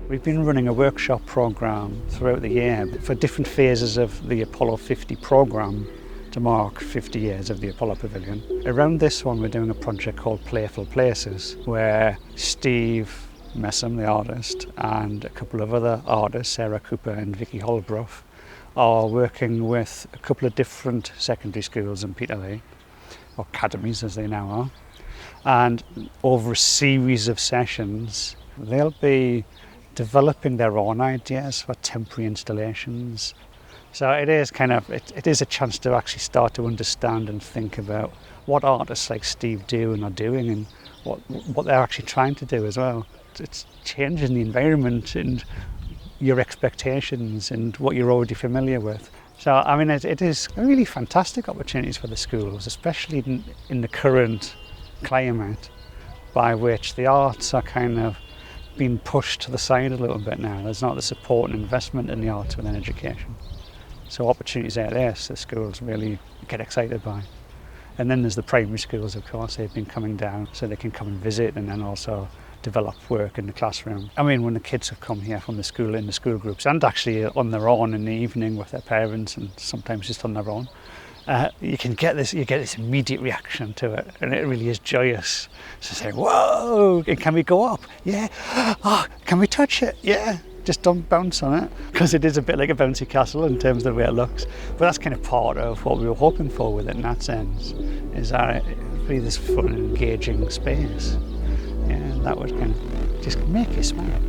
We've been running a workshop programme throughout the year for different phases of the Apollo 50 programme to mark 50 years of the Apollo Pavilion. Around this one we're doing a project called Playful Places, where Steve Messam, the artist, and a couple of other artists, Sarah Cooper and Vicky Holbrook, are working with a couple of different secondary schools in Peterlee, or academies as they now are, and over a series of sessions they'll be developing their own ideas for temporary installations. So it is it is a chance to actually start to understand and think about what artists like Steve do and are doing, and what they're actually trying to do as well. It's changing the environment and your expectations and what you're already familiar with. So I mean, it is really fantastic opportunities for the schools, especially in the current climate, by which the arts are kind of being pushed to the side a little bit now. There's not the support and investment in the arts within education. So opportunities like this, the schools really get excited by. And then there's the primary schools, of course. They've been coming down so they can come and visit and then also develop work in the classroom. I mean, when the kids have come here from the school, in the school groups, and actually on their own in the evening with their parents, and sometimes just on their own, you get this immediate reaction to it, and it really is joyous to say, whoa, can we go up? Yeah. Oh, can we touch it? Yeah. Just don't bounce on it, because it is a bit like a bouncy castle in terms of the way it looks. But that's kind of part of what we were hoping for with it in that sense, is that it really this fun and engaging space. Yeah, that would kind of just make you smile.